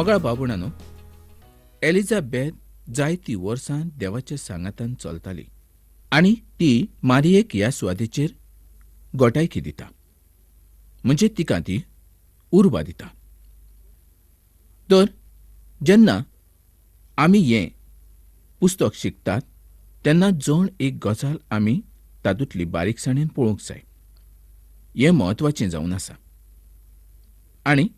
मोगाळ बाबुणानो, एलिझाबेथ जायती वर्सां देवाच्या सांगातान चलताली आनी ती मारयेक ह्या सुवातेचेर गोटायकी दिता, म्हणजे तिका ती उर्बा दिता. तर जेन्ना आमी हें पुस्तक शिकतात तेन्ना जण एक गजाल आमी तातूंतली बारीकसाणेन पळोवंक जाय. हें म्हत्वाचें जावन आसा आनी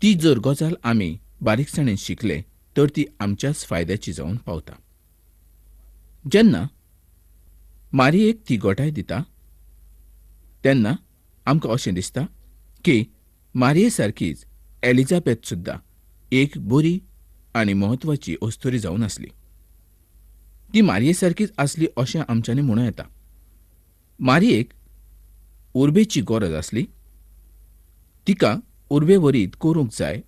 ती जर गजाल आमी बारीकसाणेन शिकले तर ती आमच्याच फायद्याची जावन पावता. जेन्ना मारयेक ती गोठाय दिता तेन्ना आमकां अशें दिसता की मारये सारकीच एलिझाबेथ सुद्दां एक बरी आनी म्हत्वाची अस्तुरी जावन आसली. ती मारये सारकीच आसली अशें आमच्यांनी म्हणूं येता. मारयेक उर्बेची गरज आसली, तिका उर्बे वरीत करूंक जाय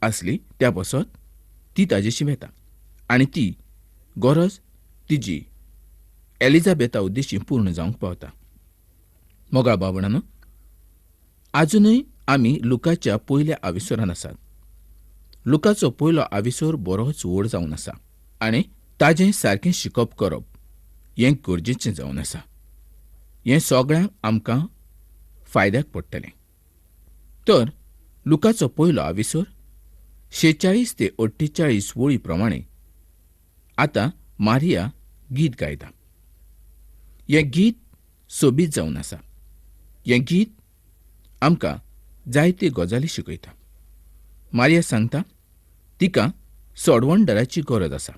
आसली त्या पासत ती ताजेशी वेता आनी ती गरज तिजी एलिझाबेथा उद्देशी पूर्ण जावंक पावता. मोगाळ बाबणानो, आजुनूय आमी लुकाच्या पयल्या आविसरान आसात. लुकाचो पयलो आविसर बरोच व्हड जावन आसा आनी ताजें सारकें शिकप करप हें गरजेचें जावन आसा. हें सगळ्यांक आमकां फायद्याक पडटलें. तर लुकाचो पयलो आविसर 46 ते 48 वळी प्रमाणे आतां मारिया गीत गायता. हें गीत सोबीत जावन आसा. हें गीत आमकां जायते गजाली शिकयता. मारिया सांगता तिका सोडवणदाराची गरज आसा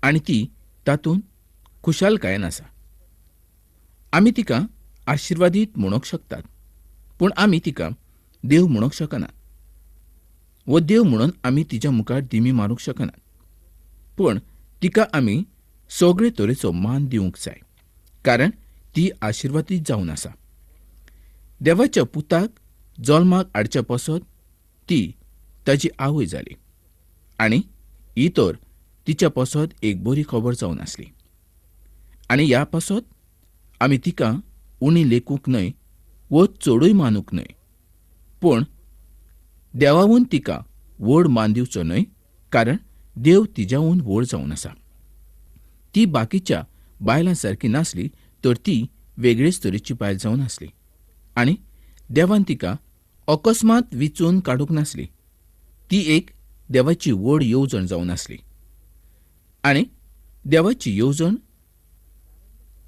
आनी ती तातूंत खुशालकायेन आसा. आमी तिका आशिर्वादीत म्हणूंक शकतात, पूण आमी तिका देव म्हणूंक शकनात, वो देव म्हणून आमी तिच्या मुखार दिमी मारूंक शकनात. पूण तिका आमी सगळे तरेचो मान दिवंक जाय, कारण ती आशिर्वादीत जावन आसा. देवाच्या पुताक जल्माक हाडच्या पासत ती ताची आवय जाली आनी ही तर तिच्या पासत एक बरी खबर जावन आसली. आनी ह्या पासत आमी तिका उणी लेखूंक न्हय वो चडूय मानूंक न्हय, पूण देवावून तिका व्हड मान दिवचो न्हय, कारण देव तिच्याहून व्हड जावन आसा. ती बाकीच्या बायलां सारकी नासली, तर ती वेगळेच तरेची बायल जावन आसली आनी देवान तिका अकस्मात विचून काडूंक नासली. ती एक देवाची व्हड येवजण जावन आसली आनी देवाची येवजण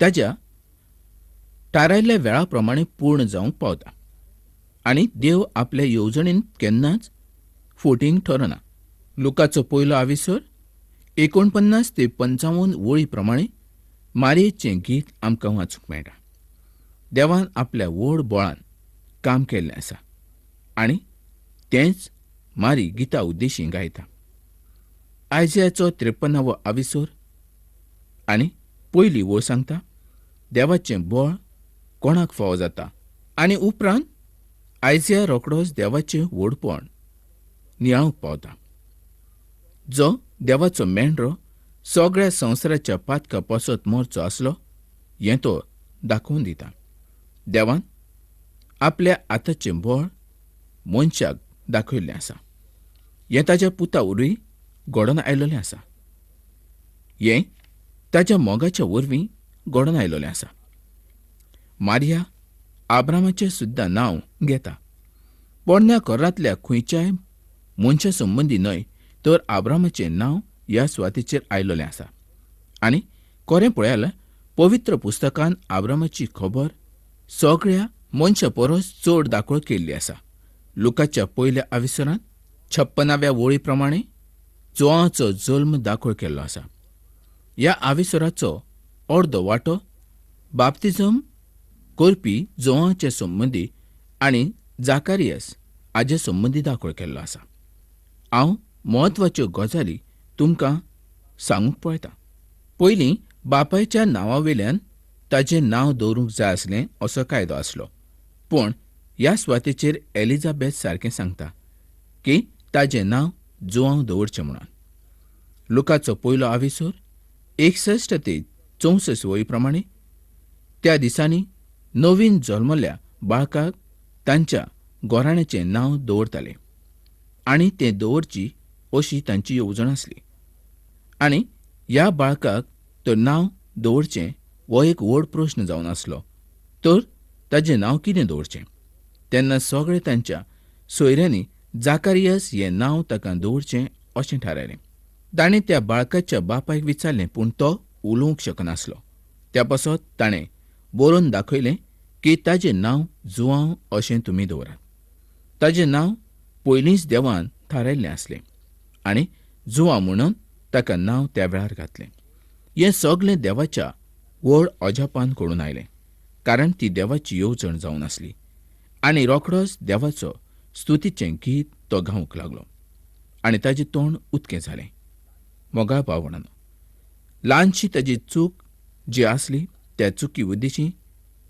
ताच्या थारायल्ल्या वेळा प्रमाणे पूर्ण जावंक पावता आनी देव आपल्या येवजणेन केन्नाच फोटींग ठरना. लुकाचो पयलो आविसर 49 ते 55 वळी प्रमाणे मारयेचें गीत आमकां वाचूंक मेळटा. देवान आपल्या व्हड बळान काम केल्लें आसा आनी तेंच मारी गिता उद्देशी गायता. आयजायाचो 53वो आविसर आनी पयली वळ सांगता देवाचें बळ कोणाक फावो जाता आनी उपरांत आयजाया रोखडोच देवाचें व्हडपण नियाळूंक पावता. जो देवाचो मेंढरो सगळ्या संवसाराच्या पातका पासत मरचो आसलो हें तो दाखोवन दिता. देवान आपल्या आतांचें बळ मनशाक दाखयल्लें आसा. हें ताच्या पुता वरवीं घडोवन आयिल्लें आसा. हें ताच्या मोगाच्या वरवीं घडोवन आयिल्लें आसा. मारिया आब्रामाचें सुद्दां नांव घेता. पोरण्या घरांतल्या खंयच्याय मनशा संबंदी न्हय, तर आब्रामाचें नांव ह्या सुवातेचेर आयिल्लें आसा. आनी खरें पळयल्यार पवित्र पुस्तकान आब्रामाची खबर सगळ्या मनशा परस चड दाखोळ केल्ली आसा. लुकाच्या पयल्या आविसरांत 56व्या वळी प्रमाणे जोआचो जल्म दाखोळ केल्लो आसा. ह्या आविसराचो अर्दो वांटो बाप्तिजम करपी जोआचे संबंदी आनी जाकारियास हाजे संबंदी दाखोळ केल्लो आसा. हांव म्हत्वाच्यो गजाली तुमकां सांगूंक पळयतां. पयलीं बापायच्या नांवावेल्यान ताचें नांव दवरूंक जाय आसलें असो कायदो आसलो, पूण ह्या सुवातेचेर एलिझाबेथ सारकें सांगता की ताचें नांव जोआंव दवरचें म्हणून. लुकाचो पयलो आविसर 61 ते 64 वळी प्रमाणे त्या दिसांनी नवीन जल्मल्या बाळकाक तांच्या घोराण्याचें नांव दवरताले आनी तें दवरची अशी तांची येवजण आसली. आनी ह्या बाळकाक तर नांव दवरचें हो एक व्हड प्रस्न जावन आसलो. तर ताचें नांव कितें दवरचें? तेन्ना सगळे तांच्या सोयऱ्यांनी जाकारियास हें नांव ताका दवरचें अशें थारायलें. ताणें त्या बाळकाच्या बापायक विचारलें, पूण तो उलोवंक शकनासलो. त्या पासत ताणें बरोवन दाखयलें की ताचें नांव जुआंव अशें तुमी दवरात. ताचें नांव पयलींच देवान थारायल्लें आसलें आनी जुआंव म्हणून ताका नांव त्या वेळार घातलें. हें सगळें देवाच्या व्हड अजापान घडून आयलें, कारण ती देवाची येवजण जावन आसली. आनी रोखडोच देवाचो स्तुतीचें गीत तो गावंक लागलो आनी ताचें तोंड उक्तें जालें. मोगाळ भावंडांनो, ल्हानशी ताची चूक जी आसली त्या चुकी उद्देशी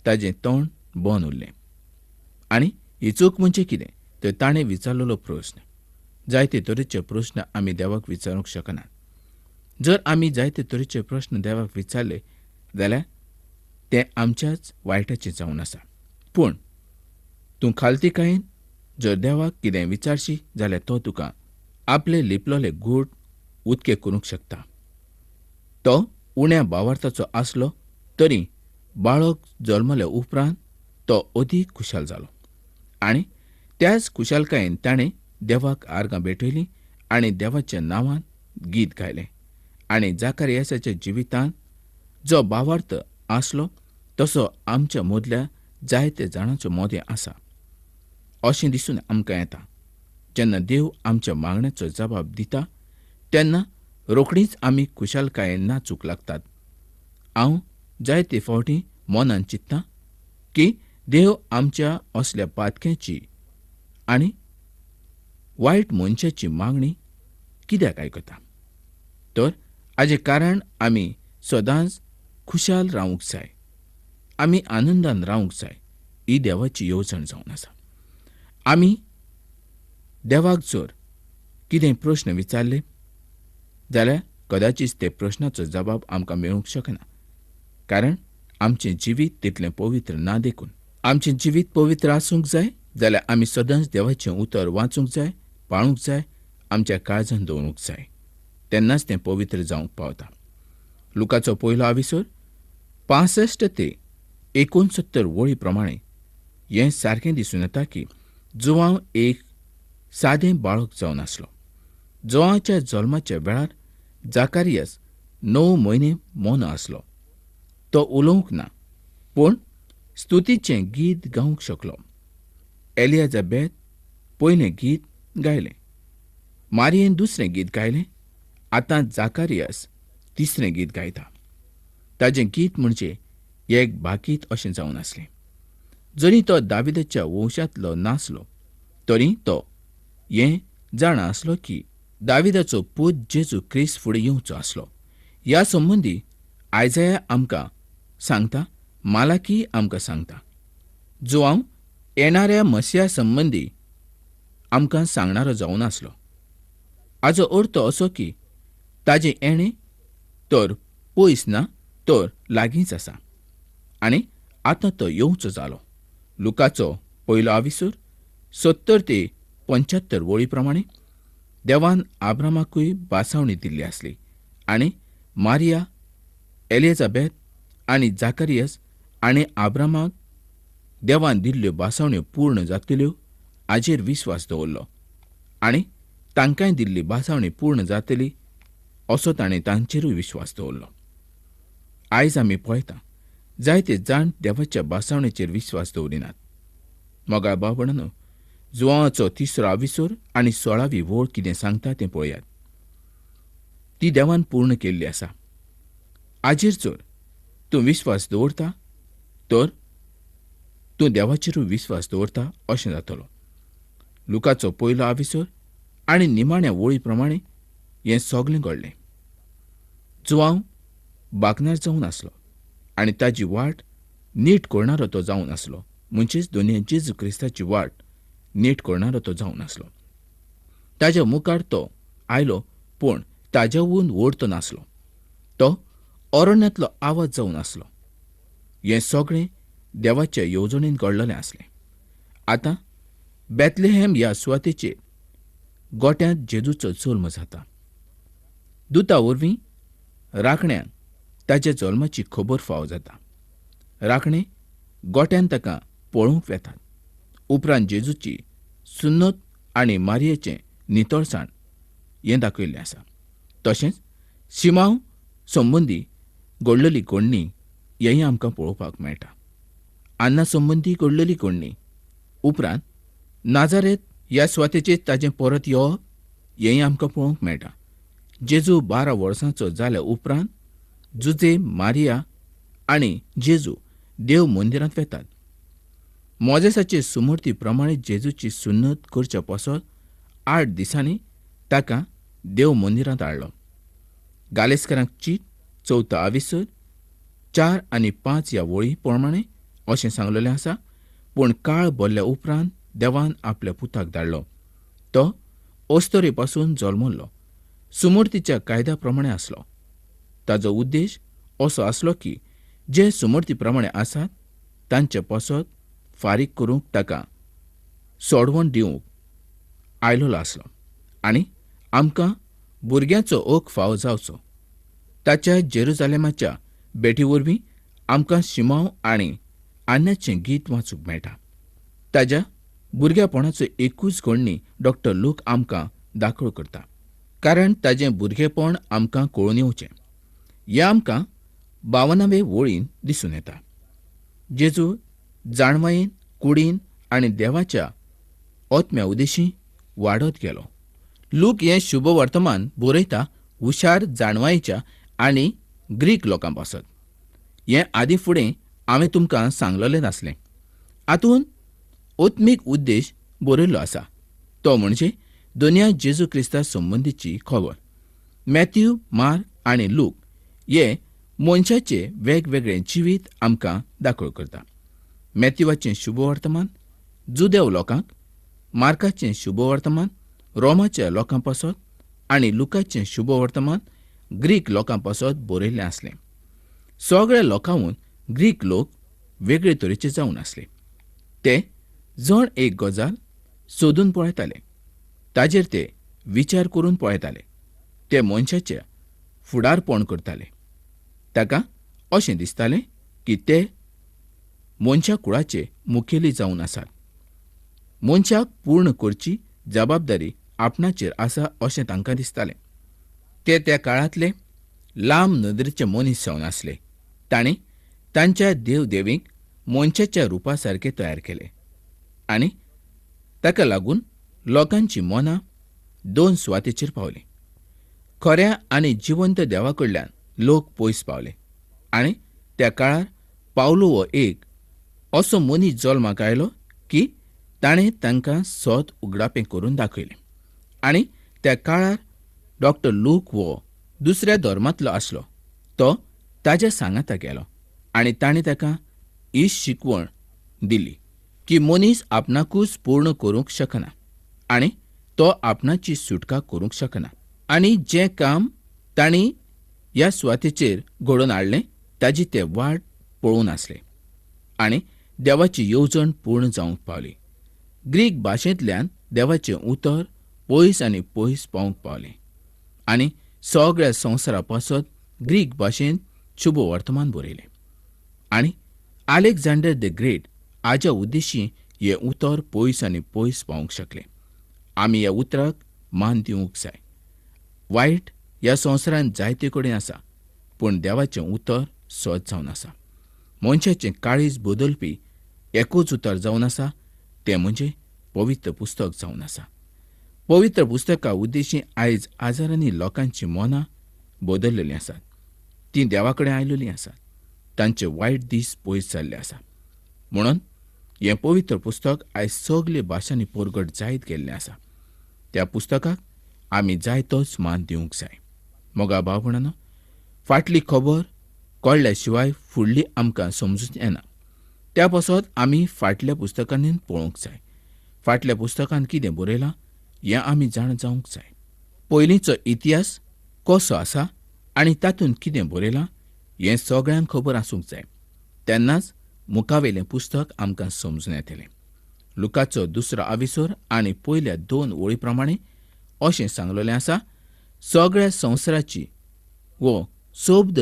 ताचें तोंड बंद उरलें. आनी ही चूक म्हणजे कितें तर ताणें विचारलेलो प्रस्न. जायते तरेचे प्रस्न आमी देवाक विचारूंक शकनात. जर आमी जायते तरेचे प्रस्न देवाक विचारले जाल्यार तें आमच्याच वायटाचें जावन आसा. पूण तूं खालतीकायेन जर देवाक कितें विचारशी जाल्यार तो तुका आपले लिपलोले गूट उक्ते करूंक शकता. तो उण्या भावार्थाचो आसलो तरी बाळक जल्मले उपरांत तो अदीक खुशाल जालो आनी त्याच खुशालकायेन ताणें देवाक आर्गां भेटयलीं आनी देवाच्या नांवान गीत गायलें. आनी जाकारियासाच्या जिवितांत जो भावार्थ आसलो तसो आमच्या मदल्या जायत्या जाणांचो मोदें आसा अशें दिसून आमकां येता. जेन्ना देव आमच्या मागण्याचो जबाब दिता तेन्ना रोखडीच आमी खुशालकायेन नाचूंक लागतात. हांव जायते फावटी मनान चिंत्तां की देव आमच्या असल्या पातक्यांची आनी वायट मनशाची मागणी कित्याक आयकता. तर हाजें कारण आमी सदांच खुशाल रावूंक जाय, आमी आनंदान रावूंक जाय. ही देवाची येवजण जावन आसा. आमी देवाक जर कितें प्रस्न विचारले जाल्यार कदाचीत ते प्रस्नाचो जबाब आमकां मेळूंक शकना, कारण आमचें जिवीत तितलें पवित्र ना देखून. आमचें जिवीत पवित्र आसूंक जाय जाल्यार आमी सदांच देवाचें उतर वाचूंक जाय, पाळूंक जाय, आमच्या काळजांत दवरूंक जाय. तेन्नाच तें पवित्र जावंक पावता. लुकाचो पयलो आविसर 65 ते 69 वळी प्रमाणें हें सारकें दिसून येता की जुआंव एक सादें बाळक जावन आसलो. जुआंवाच्या जल्माच्या वेळार जाकारियास 9 म्हयने मोनो आसलो. तो उलोवंक ना, पूण स्तुतीचें गीत गावंक शकलो. एलिझाबेथ पयलें गीत गायलें, मारयेन दुसरें गीत गायलें. आतां जाकारियास तिसरें गीत गायता. ताचें गीत म्हणजे एक भाकीत अशें जावन आसलें. जरी तो दाविदाच्या वंशांतलो नासलो तरी तो हें जाणा आसलो की दाविदाचो पूत जेजू क्रिस्त फुडें येवचो आसलो. ह्या संबंदी आयजाया आमकां सांगता, मालाकी आमकां सांगता. जुआंव येणाऱ्या मसिया संबंदी आमकां सांगणारो जावन आसलो. हाचो अर्थ असो की ताजें येणें तर पयस ना तर लागींच आसा आनी आतां तो येवचो जालो. लुकाचो पयलो आविसर 70 ते 75 वळी प्रमाणें देवान आब्रामाकूय बासावणी दिल्ली आसली आनी मारिया, एलिझाबेथ आनी जाकारियास आनी आब्रामाक देवान दिल्ल्यो बासावण्यो पूर्ण जातल्यो हाजेर विस्वास दवरलो आनी तांकांय दिल्ली बासावणी पूर्ण जातली असो ताणें तांचेरूय विस्वास दवरलो. आयज आमी पळयता जायते जाण देवाच्या बासावणेचेर विस्वास दवरिनात. मोगाळ भावंडांनो, जुआंवाचो तिसरो आविसर आनी 16वी वळ कितें सांगता तें पळयात. ती देवान पूर्ण केल्ली आसा. हाजेर जर तूं विस्वास दवरता तर तूं देवाचेरूय विस्वास दवरता अशें जातलो. लुकाचो पयलो आविसर आनी निमाण्या वळी प्रमाणें हें सगळें घडलें. जुआंव बागनार जावन आसलो आनी ताची वाट नीट करणारो तो जावन आसलो, म्हणजेच दोनया जेजू क्रिस्ताची वाट नीट करणारो तो जावन आसलो. ताच्या मुखार तो आयलो, पूण ताज्याहून व्हड तो नासलो. तो अरण्यांतलो आवाज जावन आसलो. हें सगळें देवाच्या येवजणेन घडलेलें आसलें. आतां बेथलेहेम ह्या सुवातेचेर गोट्यांत जेजूचो जल्म जाता. दुता वरवीं राखण्याक ताच्या जल्माची खबर फावो जाता. राखणे गोट्यान ताका पळोवंक वेतात. उपरांत जेजूची सुन्नत आनी मारयेचें नितळसाण हें दाखयिल्लें आसा. तशेंच शिमाव संबंदी घडलेली घडणी हेंय आमकां पळोवपाक मेळटा. अन्ना संबंदी घडलेली घडणी उपरांत नाजारेत ह्या सुवातेचेर ताचें परत येवप हेंय आमकां पळोवंक मेळटा. जेजू 12 वर्सांचो जाल्या उपरांत जुजे, मारिया आनी जेजू देव मंदिरांत वेतात. मोजेसाचे सुमर्ती प्रमाणे जेजूची सुन्नत करच्या पसत 8 दिसांनी ताका देव मंदिरांत हाडलो. गालेस्करांक चीट 4 आविसर 4 आनी 5 ह्या वळी प्रमाणे अशें सांगलेलें आसा. पूण काळ भरल्या उपरांत देवान आपल्या पुताक धाडलो. तो अस्तरे पासून जल्मल्लो. सुमर्तीच्या कायद्या प्रमाणे आसलो. ताचो उद्देश असो आसलो की जे सुमर्ती प्रमाणे आसात तांचे पसत फारीक करूंक ताका सोडवण दिवंक आयलोलो आसलो आनी आमकां भुरग्याचो ओग फावो जावचो. ताच्या जेरुजालेमाच्या भेटी वरवीं आमकां शिमाव आनी आन्याचें गीत वाचूंक मेळटा. ताच्या भुरगेपणाचो एकूच घडणी डॉ. लूक आमकां दाखलो करता, कारण ताचें भुरगेपण आमकां कळून येवचें. हें आमकां 52 वळीन दिसून येता. जेजू जाणवायेन, कुडीन आनी देवाच्या ओतम्या उदेशी वाडत गेलो. लूक हें शुभ वर्तमान बरयता हुशार जाणवायेच्या आनी ग्रीक लोकां पासत. हें आदी फुडें हांवें तुमकां सांगलेलें नासलें. हातूंत ओत्मीक उद्देश बरयल्लो आसा. तो म्हणजे दोनया जेजू क्रिस्ता संबंदीची खबर. मॅथ्यू, मार्क आनी लूक हे मनशाचे वेगवेगळे जिवीत आमकां दाखलो करता. मॅथ्यूवाचें शुभ वर्तमान जुदेव लोकांक, मार्काचें शुभ वर्तमान रोमाच्या लोकां पासत आनी लुकाचें शुभ वर्तमान ग्रीक लोकां पासत बरयल्लें आसलें. सगळ्या लोकांहून ग्रीक लोक वेगळे तरेचे जावन आसले. ते जण एक गजाल सोदून पळयताले, ताजेर ते विचार करून पळयताले. ते मनशाचे फुडारपण करताले. ताका अशें दिसतालें की ते मनशा कुळाचे मुखेली जावन आसात. मनशाक पूर्ण करची जबाबदारी आपणाचेर आसा अशें तांकां दिसतालें. ते त्या काळांतले लांब नदरेचे मनीस जावन आसले. तांणी तांच्या देवदेवीक मनशाच्या रुपा सारके तयार केले आनी ताका लागून लोकांची मनां 2 सुवातेचेर पावली. खऱ्या आनी जिवंत देवा कडल्यान लोक पयस पावले आनी त्या काळार पावलो हो एक असो मनीस जल्माक आयलो की ताणें तांकां सोद उगडापें करून दाखयलें. आनी त्या काळार डॉ. लूक हो दुसऱ्या धर्मांतलो आसलो. तो ताच्या सांगाता गेलो आनी ताणें ताका ही शिकवण दिली की मनीस आपणाकूच पूर्ण करूंक शकना आनी तो आपणाची सुटका करूंक शकना. आनी जें काम तांणी ह्या सुवातेचेर घडोवन हाडलें ताची ते वाट पळोवन आसले आनी देवाची येवजण पूर्ण जावंक पावली. ग्रीक भाशेंतल्यान देवाचें उतर पयस आनी पयस पावंक पावलें आनी सगळ्या संवसारा पासत ग्रीक भाशेंत शुभ वर्तमान बरयलें. आनी आलेक्झांडर द ग्रेट हाच्या उद्देशी हें उतर पयस आनी पयस पावंक शकलें. आमी ह्या उतराक मान दिवंक जाय. वायट ह्या संवसारांत जायते कडेन आसा, पूण देवाचें उतर सत जावन आसा. मनशाचें काळीज बदलपी एकूच उतर जावन आसा, तें म्हणजे पवित्र पुस्तक जावन आसा. पवित्र पुस्तका उद्देशी आयज हजारांनी लोकांची मनां बदललेलीं आसात. तीं देवा कडेन आयलेलीं आसात. तांचे वायट दीस पयस जाल्ले आसा. म्हणून हें पवित्र पुस्तक आयज सगळे भाशांनी परगट जायत गेल्लें आसा. त्या पुस्तकाक आमी जाय तोच मान दिवंक जाय. मोगा भाव भयणांनो, फाटली खबर कळ्ळ्या शिवाय फुडली आमकां समजून येना. त्या पासत आमी फाटल्या पुस्तकांनी पळोवंक जाय. फाटल्या पुस्तकांत कितें बरयलां हें आमी जाण जावंक जाय. पयलींचो इतिहास कसो आसा आनी तातूंत कितें बरयलां हें सगळ्यांक खबर आसूंक जाय. तेन्नाच मुखावेलें पुस्तक आमकां समजून येतलें. लुकाचो 2 आविसर आनी पयल्या 2 वळी प्रमाणे अशें सांगलेलें आसा, सगळ्या संवसाराची वो सोबद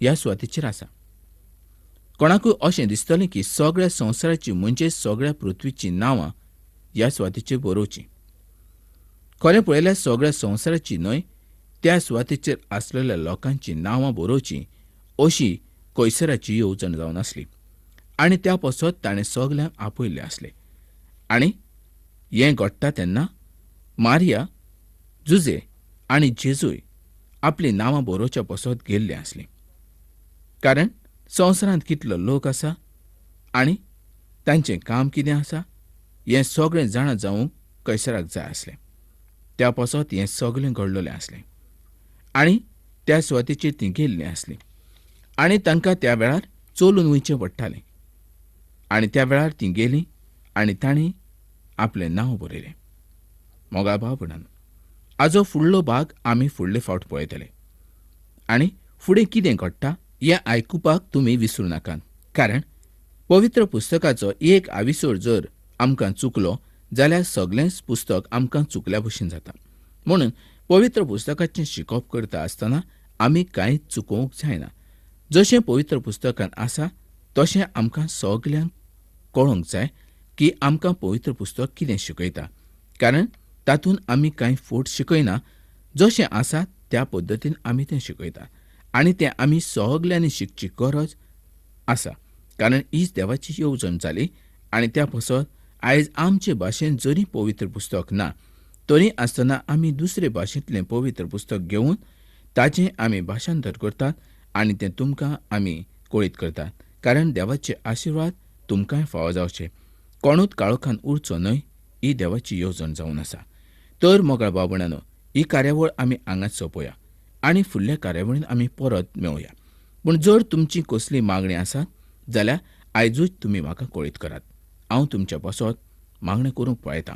ह्या सुवातेचेर आसा. कोणाकूय अशें दिसतलें की सगळ्या संवसाराची म्हणजे सगळ्या पृथ्वीची नांवां ह्या सुवातेचेर बरोवचीं. खरें पळयल्यार सगळ्या संवसाराची न्हय, त्या सुवातेचेर आसलेल्या लोकांची नांवां बरोवचीं अशी कैसराची येवजण जावन आसली. आनी त्या पासत ताणें सगल्यांक आपयल्ले आसले. आनी हें घडटा तेन्ना मारिया, जुजे आनी जेजूय आपलीं नांवां बरोवच्या पासत गेल्ले आसलीं. कारण संवसारांत कितलो लोक आसा आनी तांचें काम कितें आसा हें सगळें जाणा जावंक कैसराक जाय आसलें. त्या पासत हें सगळें घडलेलें आसलें. आनी त्या सुवातेचेर तीं गेल्लीं आसलीं. आनी तांकां त्या वेळार चलून वयचें पडटालें. आनी त्या वेळार तीं गेलीं आनी तांणी आपलें नांव बरयलें. मोगा भाव भयणांनो, हाजो फुडलो भाग आमी फुडले फावट पळयतले. आनी फुडें कितें घडटा हें आयकुपाक तुमी विसरूं नाकात. कारण पवित्र पुस्तकाचो एक आविसोड जर आमकां चुकलो जाल्यार सगळेंच पुस्तक आमकां चुकल्या भशेन जाता. म्हणून पवित्र पुस्तकाचें शिकप करता आसतना आमी कांयच चुकोवंक जायना. जशें पवित्र पुस्तकांत आसा तशें आमकां सगल्यांक कळोवंक जाय की आमकां पवित्र पुस्तक कितें शिकयता. कारण तातूंत आमी कांय फोट शिकयना, जशें आसा त्या पद्दतीन आमी तें शिकयता. आनी तें आमी सगल्यांनी शिकची गरज आसा. कारण हीच देवाची येवजण जाली. आनी त्या पासत आयज आमचे भाशेन जरी पवित्र पुस्तक ना, तरी आसतना आमी दुसरे भाशेंतलें पवित्र पुस्तक घेवन ताचें आमी भाशांतर करतात आनी तें तुमकां आमी कळीत करतात. कारण देवाचे आशिर्वाद तुमकांय फावो जावचे. कोणूच काळोखान उरचो न्हय, ही देवाची येवजण जावन आसा. तर मोगाळ भाव भयणांनो, ही कार्यावळ आमी हांगाच सोंपोवया आनी फुडल्या कार्यावळीन आमी परत मेळुया. पूण जर तुमची कसली मागणी आसात जाल्यार आयजूच तुमी म्हाका कळीत करात. हांव तुमच्या पासत मागणें करूंक पळयतां.